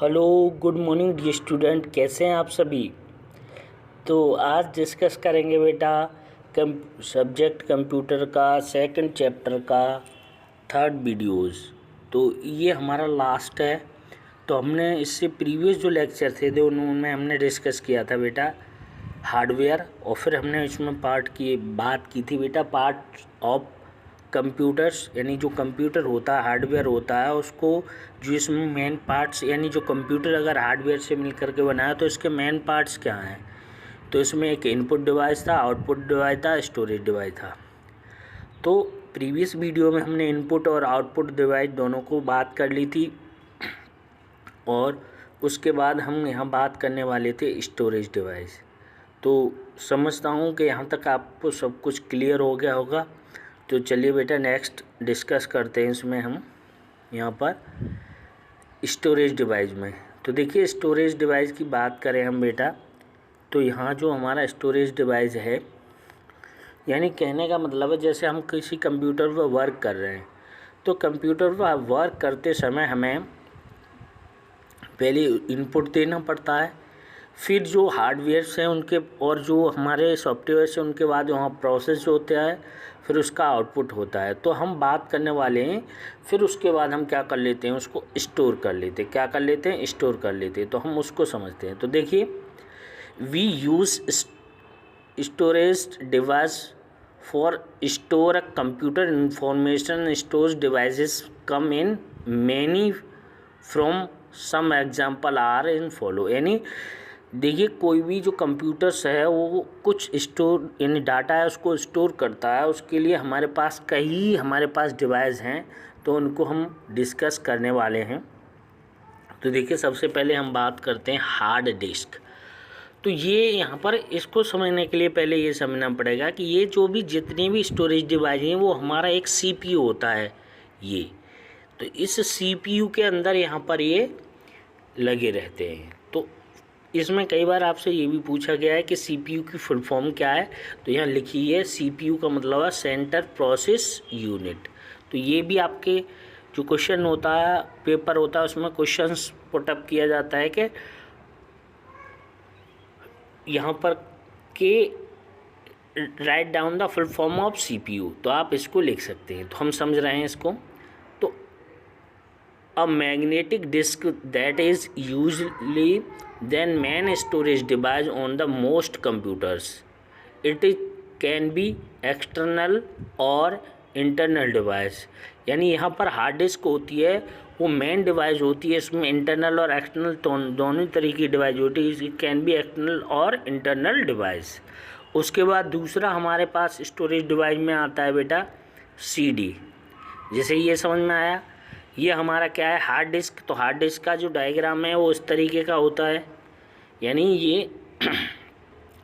Hello, good morning dear student. कैसे हैं आप सभी। तो आज डिस्कस करेंगे बेटा सब्जेक्ट कंप्यूटर का सेकंड चैप्टर का थर्ड वीडियोस। तो ये हमारा लास्ट है। तो हमने इससे प्रीवियस जो लेक्चर थे उनमें हमने डिस्कस किया था बेटा हार्डवेयर, और फिर हमने इसमें बात की थी बेटा पार्ट ऑफ कंप्यूटर्स, यानी जो कंप्यूटर होता है हार्डवेयर होता है उसको, जो इसमें मेन पार्ट्स, यानी जो कंप्यूटर अगर हार्डवेयर से मिल करके बनाया तो इसके मेन पार्ट्स क्या हैं। तो इसमें एक इनपुट डिवाइस था, आउटपुट डिवाइस था, स्टोरेज डिवाइस था। तो प्रीवियस वीडियो में हमने इनपुट और आउटपुट डिवाइस दोनों को बात कर ली थी, और उसके बाद हम यहाँ बात करने वाले थे स्टोरेज डिवाइस। तो समझता हूँ कि यहाँ तक आपको सब कुछ क्लियर हो गया होगा। तो चलिए बेटा नेक्स्ट डिस्कस करते हैं इसमें हम यहाँ पर स्टोरेज डिवाइस में। तो देखिए स्टोरेज डिवाइस की बात करें हम बेटा, तो यहाँ जो हमारा स्टोरेज डिवाइस है, यानी कहने का मतलब है जैसे हम किसी कंप्यूटर पर वर्क कर रहे हैं, तो कंप्यूटर पर वर्क करते समय हमें पहले इनपुट देना पड़ता है, फिर जो हार्डवेयर से उनके और जो हमारे सॉफ्टवेयर से उनके बाद वहाँ प्रोसेस होता है, फिर उसका आउटपुट होता है। तो हम बात करने वाले हैं, फिर उसके बाद हम क्या कर लेते हैं, उसको स्टोर कर लेते हैं। क्या कर लेते हैं, स्टोर कर लेते हैं। तो हम उसको समझते हैं। तो देखिए we use storage device for store a computer information. Storage devices come in many from some example are in follow. यानी देखिए कोई भी जो कंप्यूटर्स है वो कुछ स्टोर यानी डाटा है उसको स्टोर करता है, उसके लिए हमारे पास डिवाइस हैं, तो उनको हम डिस्कस करने वाले हैं। तो देखिए सबसे पहले हम बात करते हैं हार्ड डिस्क। तो ये यहाँ पर इसको समझने के लिए पहले ये समझना पड़ेगा कि ये जो भी जितनी भी स्टोरेज डिवाइस हैं वो हमारा एक CPU होता है ये। तो इस CPU के अंदर यहाँ पर ये लगे रहते हैं। तो इसमें कई बार आपसे ये भी पूछा गया है कि CPU की फुल फॉर्म क्या है। तो यहाँ लिखी है CPU का मतलब है सेंटर प्रोसेस यूनिट। तो ये भी आपके जो क्वेश्चन होता है, पेपर होता है, उसमें क्वेश्चंस पुटअप किया जाता है कि यहाँ पर के write down the full form of CPU। तो आप इसको लिख सकते हैं। तो हम समझ रहे हैं इसको। तो a magnetic disk that is usually then main storage device on the most computers. It can be external और internal device। यानी यहाँ पर हार्ड डिस्क होती है वो मेन डिवाइस होती है, इसमें इंटरनल और एक्सटर्नल दोनों तरीके की डिवाइस होती है। इट कैन बी एक्सटर्नल और इंटरनल डिवाइस। उसके बाद दूसरा हमारे पास स्टोरेज डिवाइस में आता है बेटा CD। जैसे ये समझ में आया, ये हमारा क्या है, हार्ड डिस्क। तो हार्ड डिस्क का जो डायग्राम है वो इस तरीके का होता है, यानी ये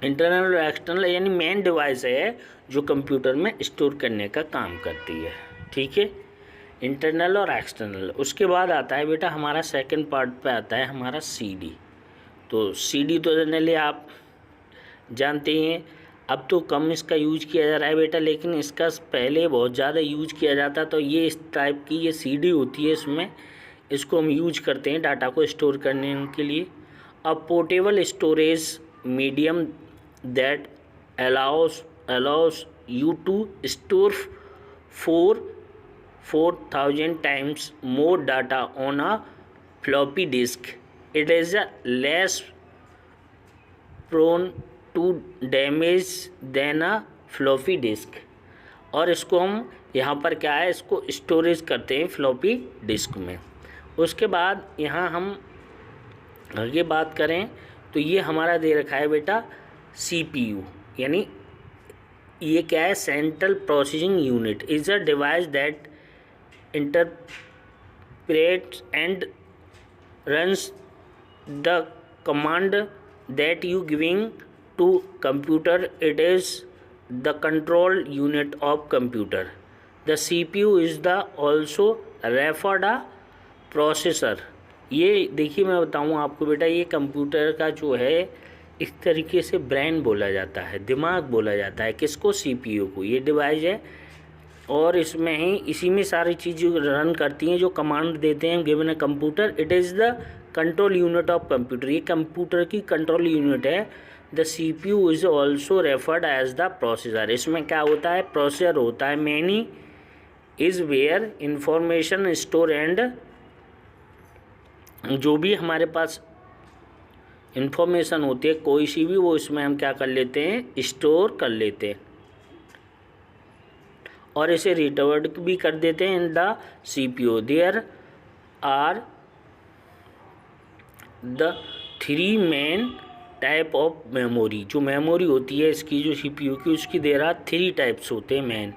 इंटरनल और एक्सटर्नल यानी मेन डिवाइस है जो कंप्यूटर में स्टोर करने का काम करती है। ठीक है, इंटरनल और एक्सटर्नल। उसके बाद आता है बेटा हमारा सेकंड पार्ट पे आता है हमारा CD। तो CD तो जनरली आप जानते ही हैं, अब तो कम इसका यूज किया जा रहा है बेटा, लेकिन इसका पहले बहुत ज़्यादा यूज किया जाता। तो ये इस टाइप की ये CD होती है, इसमें इसको हम यूज करते हैं डाटा को स्टोर करने के लिए। A portable storage medium that allows you to store 4000 times more data on a floppy disk. It is a less prone to damage than a floppy disk. और इसको हम यहाँ पर क्या है, इसको स्टोरेज करते हैं फ्लॉपी डिस्क में। उसके बाद यहाँ हम आगे बात करें तो ये हमारा दे रखा है बेटा CPU, यानी ये क्या है, central processing unit is a device that interprets and runs the command that you giving to computer. It is the control unit of computer. The CPU is the also referred a processor. ये देखिए मैं बताऊँ आपको बेटा, ये computer का जो है इस तरीके से ब्रेन बोला जाता है, दिमाग बोला जाता है। किसको, CPU को। ये डिवाइस है और इसमें ही इसी में सारी चीज़ें रन करती हैं जो कमांड देते हैं given a computer. It is the control unit of computer, ये कंप्यूटर की कंट्रोल यूनिट है। The CPU is also referred as the processor. इसमें क्या होता है, प्रोसेसर होता है। Many is where information store and, जो भी हमारे पास इंफॉर्मेशन होती है कोई सी भी, वो इसमें हम क्या कर लेते हैं, स्टोर कर लेते हैं और इसे रिटर्न भी कर देते हैं in the CPU। There are the 3 main type of memory. जो मेमोरी होती है इसकी, जो CPU की, उसकी देयर आर 3 टाइप्स होते हैं मेन।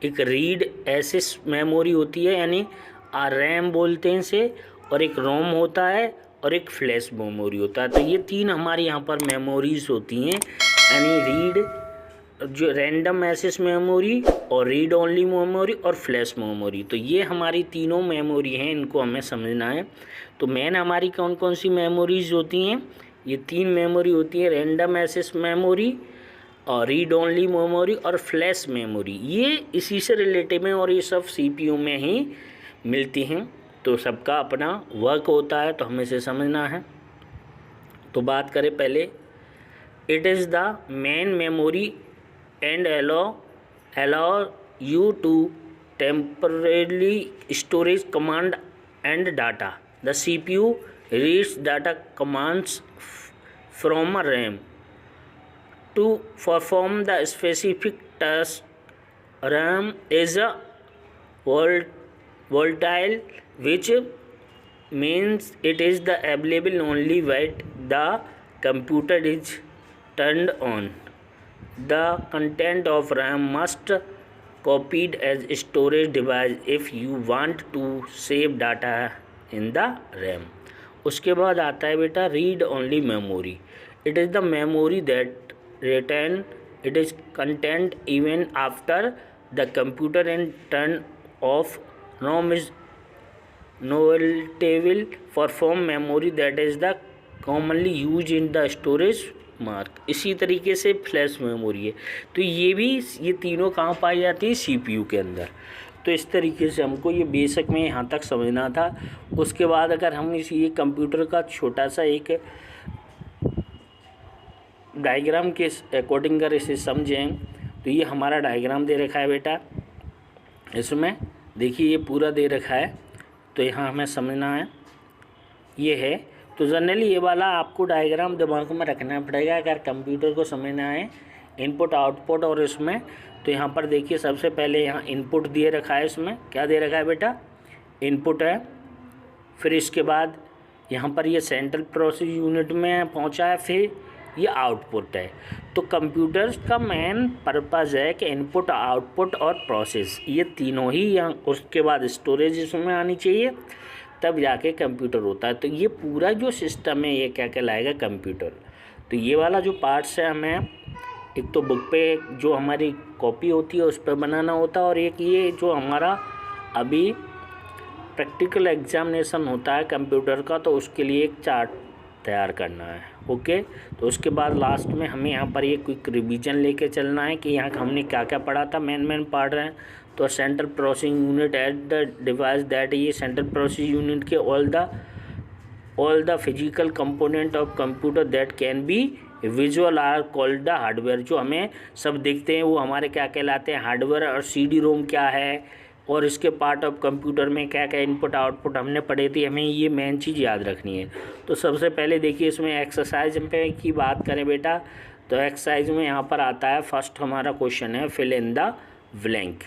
एक रीड एसेस मेमोरी होती है, यानी रैम बोलते हैं इसे, और एक रोम होता है, और एक फ्लैश मेमोरी होता है। तो ये 3 हमारी यहाँ पर मेमोरीज होती हैं, यानी रीड, जो रैंडम एक्सेस मेमोरी, और रीड ओनली मेमोरी, और फ्लैश मेमोरी। तो ये हमारी तीनों मेमोरी हैं, इनको हमें समझना है। तो मेन हमारी कौन कौन सी मेमोरीज होती हैं, ये 3 मेमोरी होती है, रैंडम एक्सेस मेमोरी, और रीड ओनली मेमोरी, और फ्लैश मेमोरी। ये इसी से रिलेटेड में, और ये सब CPU में ही मिलती हैं। तो सबका अपना वर्क होता है, तो हमें इसे समझना है। तो बात करें पहले, it is the main memory and allow you to temporarily storage command and data. The CPU reads data commands from a RAM to perform the specific task. RAM is a volatile, which means it is the available only when the computer is turned on. The content of RAM must copied as storage device if you want to save data in the RAM. उसके बाद आता है बेटा read only memory. It is the memory that retain it is content even after the computer and turn off. ROM is noveltable for form memory that is the commonly used in the storage mark. इसी तरीके से flash memory है। तो ये तीनों कहाँ पाई जाती है, CPU के अंदर। तो इस तरीके से हमको ये बेसिक में यहाँ तक समझना था। उसके बाद अगर हम ये कंप्यूटर का छोटा सा एक डायग्राम के अकॉर्डिंग अगर इसे समझें, तो ये हमारा डायग्राम दे रखा है बेटा। इसमें देखिए ये पूरा दे रखा है, तो यहाँ हमें समझना है ये है। तो जनरली ये वाला आपको डायग्राम दिमाग में रखना पड़ेगा अगर कंप्यूटर को समझना है, इनपुट आउटपुट। और इसमें तो यहाँ पर देखिए सबसे पहले यहाँ इनपुट दिए रखा है। इसमें क्या दे रखा है बेटा, इनपुट है। फिर इसके बाद यहाँ पर ये सेंट्रल प्रोसेस यूनिट में पहुँचा है, फिर ये आउटपुट है। तो कंप्यूटर का मेन पर्पज़ है कि इनपुट आउटपुट और प्रोसेस, ये तीनों ही यहाँ। उसके बाद स्टोरेज इसमें आनी चाहिए, तब जाके कंप्यूटर होता है। तो ये पूरा जो सिस्टम है ये क्या कहलाएगा, कंप्यूटर। तो ये वाला जो पार्ट्स है हमें एक तो बुक पे जो हमारी कॉपी होती है उस पर बनाना होता है, और एक ये जो हमारा अभी प्रैक्टिकल एग्जामिनेशन होता है कंप्यूटर का, तो उसके लिए एक चार्ट तैयार करना है। ओके, तो उसके बाद लास्ट में हमें यहाँ पर ये क्विक रिवीजन लेके चलना है कि यहाँ हमने क्या क्या पढ़ा था, मेन पढ़ रहे हैं। तो central processing unit at the device that, ये सेंट्रल प्रोसेसिंग यूनिट के all the physical component of computer that can be visual are called the hardware. जो हमें सब देखते हैं वो हमारे क्या कहलाते हैं, हार्डवेयर। और CD-ROM क्या है, और इसके पार्ट ऑफ कंप्यूटर में क्या क्या इनपुट आउटपुट हमने पढ़े थे। हमें ये मेन चीज़ याद रखनी है। तो सबसे पहले देखिए इसमें एक्सरसाइज पे की बात करें बेटा, तो एक्सरसाइज में यहाँ पर आता है फर्स्ट हमारा क्वेश्चन है फिल इन द ब्लैंक।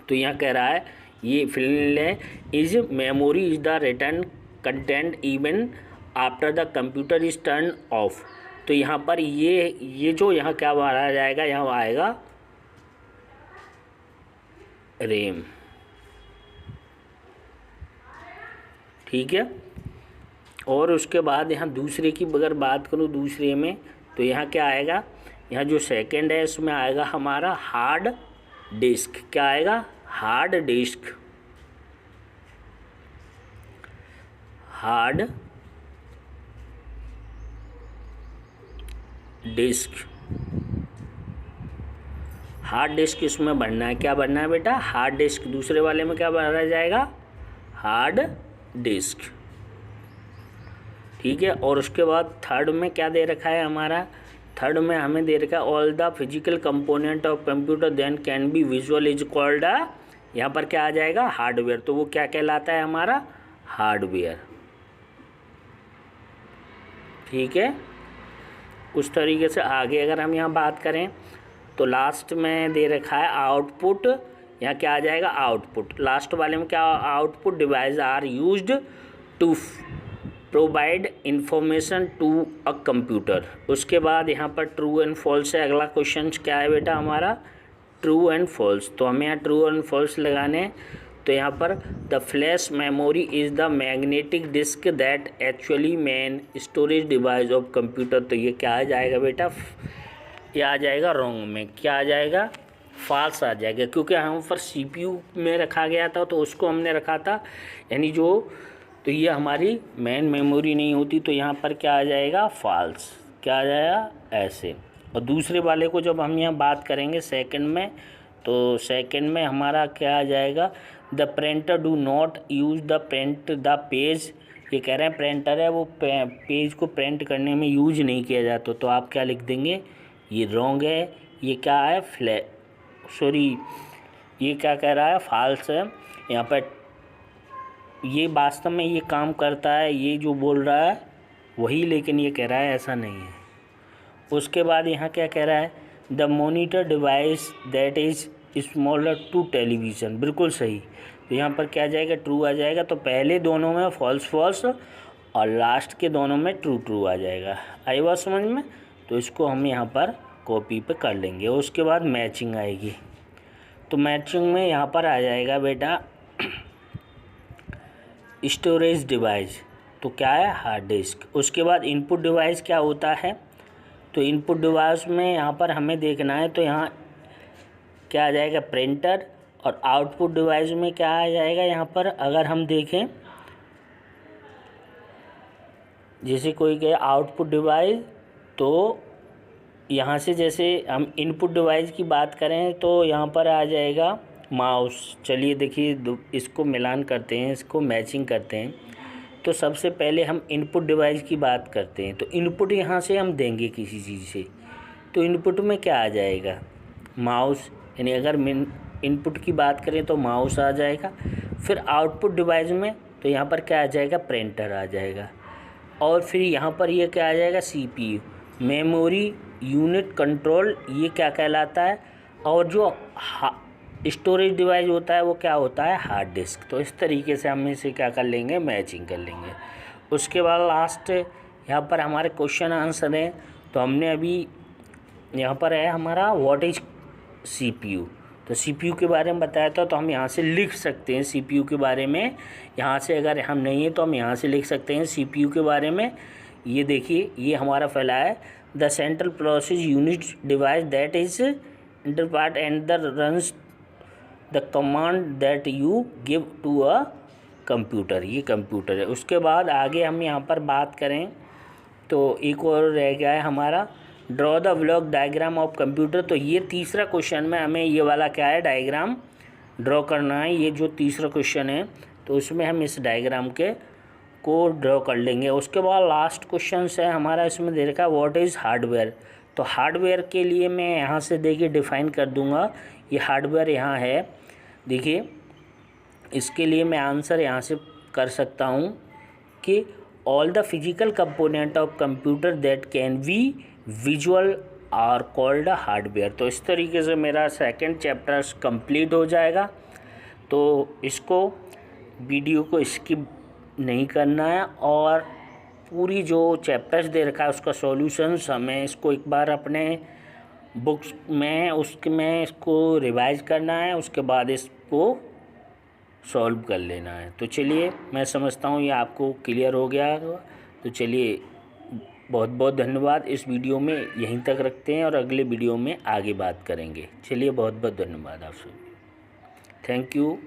तो यहाँ कह रहा है ये fill is memory is the return content even after the computer is turn off. तो यहाँ पर ये जो यहाँ क्या भरा जाएगा, यहाँ आएगा रैम, ठीक है। और उसके बाद यहाँ दूसरे की अगर बात करूँ, दूसरे में तो यहाँ क्या आएगा, यहाँ जो सेकंड है इसमें आएगा हमारा हार्ड डिस्क। क्या आएगा, hard disk, hard disk. Hard disk इसमें बनना है, क्या बनना है बेटा, हार्ड डिस्क। दूसरे वाले में क्या भरा जाएगा, हार्ड डिस्क। ठीक है। और उसके बाद थर्ड में क्या दे रखा है हमारा, थर्ड में हमें दे रखा है all the physical component of computer then can be visual is called a, यहाँ पर क्या आ जाएगा हार्डवेयर। तो वो क्या कहलाता है हमारा हार्डवेयर। ठीक है। उस तरीके से आगे अगर हम यहाँ बात करें तो लास्ट में दे रखा है आउटपुट, यहाँ क्या आ जाएगा आउटपुट। लास्ट वाले में क्या output device are used to provide information to a computer. उसके बाद यहाँ पर ट्रू एंड फॉल्स है। अगला क्वेश्चन क्या है बेटा हमारा ट्रू एंड फॉल्स। तो हमें यहाँ ट्रू एंड फॉल्स लगाने। तो यहाँ पर the flash memory is the magnetic disk that actually main storage device of computer. तो ये क्या आ जाएगा बेटा, ये आ जाएगा रॉन्ग में, क्या आ जाएगा फॉल्स आ जाएगा, क्योंकि हम पर CPU में रखा गया था तो उसको हमने रखा था यानी जो, तो ये हमारी मेन मेमोरी नहीं होती। तो यहाँ पर क्या आ जाएगा फॉल्स, क्या आ जाएगा ऐसे। और दूसरे वाले को जब हम यहाँ बात करेंगे सेकंड में, तो सेकंड में हमारा क्या आ जाएगा the printer do not use the print the page. ये कह रहे हैं प्रिंटर है वो पेज को प्रिंट करने में यूज नहीं किया जाता। तो आप क्या लिख देंगे, ये रॉन्ग है। ये क्या है ये क्या कह रहा है फॉल्स है। यहाँ पर ये वास्तव में ये काम करता है, ये जो बोल रहा है वही, लेकिन ये कह रहा है ऐसा नहीं है। उसके बाद यहाँ क्या कह रहा है the monitor device that is smaller to television. बिल्कुल सही। तो यहाँ पर क्या आ जाएगा ट्रू आ जाएगा। तो पहले दोनों में फॉल्स फॉल्स और लास्ट के दोनों में ट्रू ट्रू आ जाएगा। आई बात समझ में। तो इसको हम यहाँ पर कॉपी पे कर लेंगे। उसके बाद मैचिंग आएगी। तो मैचिंग में यहाँ पर आ जाएगा बेटा स्टोरेज डिवाइस। तो क्या है हार्ड डिस्क। उसके बाद इनपुट डिवाइस क्या होता है, तो इनपुट डिवाइस में यहाँ पर हमें देखना है। तो यहाँ क्या आ जाएगा प्रिंटर। और आउटपुट डिवाइस में क्या आ जाएगा यहाँ पर अगर हम देखें, जैसे कोई कहे आउटपुट डिवाइस, तो यहाँ से जैसे हम इनपुट डिवाइस की बात करें तो यहाँ पर आ जाएगा माउस। चलिए देखिए इसको मिलान करते हैं, इसको मैचिंग करते हैं। तो सबसे पहले हम इनपुट डिवाइस की बात करते हैं। तो इनपुट यहाँ से हम देंगे किसी चीज़ से, तो इनपुट में क्या आ जाएगा माउस, यानी अगर इनपुट की बात करें तो माउस आ जाएगा। फिर आउटपुट डिवाइस में तो यहाँ पर क्या आ जाएगा प्रिंटर आ जाएगा। और फिर यहाँ पर ये क्या आ जाएगा CPU मेमोरी यूनिट कंट्रोल, ये क्या कहलाता है। और जो स्टोरेज डिवाइस होता है वो क्या होता है हार्ड डिस्क। तो इस तरीके से हम इसे क्या कर लेंगे मैचिंग कर लेंगे। उसके बाद लास्ट यहाँ पर हमारे क्वेश्चन आंसर हैं। तो हमने अभी यहाँ पर है हमारा व्हाट इज CPU। तो CPU के बारे में बताया था, तो हम यहाँ से लिख सकते हैं CPU के बारे में। यहाँ से अगर हम नहीं है तो हम यहाँ से लिख सकते हैं CPU के बारे में। ये देखिए ये हमारा फैला है the central process unit device that is interpret and the runs the command that you give to a computer. ये कंप्यूटर है। उसके बाद आगे हम यहाँ पर बात करें तो एक और रह गया है हमारा draw the block diagram of computer. तो ये तीसरा क्वेश्चन में हमें ये वाला क्या है डायग्राम ड्रॉ करना है। ये जो तीसरा क्वेश्चन है तो उसमें हम इस डायग्राम को ड्रॉ कर लेंगे। उसके बाद लास्ट क्वेश्चन है हमारा, इसमें दे रखा है व्हाट इज़ हार्डवेयर। तो हार्डवेयर के लिए मैं यहाँ से देखिए डिफ़ाइन कर दूँगा। ये हार्डवेयर यहाँ है, देखिए इसके लिए मैं आंसर यहाँ से कर सकता हूँ कि all the physical component of computer that can be visual are called hardware. तो इस तरीके से मेरा सेकंड चैप्टर कंप्लीट हो जाएगा। तो इसको वीडियो को स्किप नहीं करना है और पूरी जो चैप्टर्स दे रखा है उसका सॉल्यूशंस हमें इसको एक बार अपने बुक्स में इसको रिवाइज करना है। उसके बाद इसको सॉल्व कर लेना है। तो चलिए मैं समझता हूँ ये आपको क्लियर हो गया। तो चलिए बहुत बहुत धन्यवाद। इस वीडियो में यहीं तक रखते हैं और अगले वीडियो में आगे बात करेंगे। चलिए बहुत बहुत धन्यवाद आप सभी। Thank you.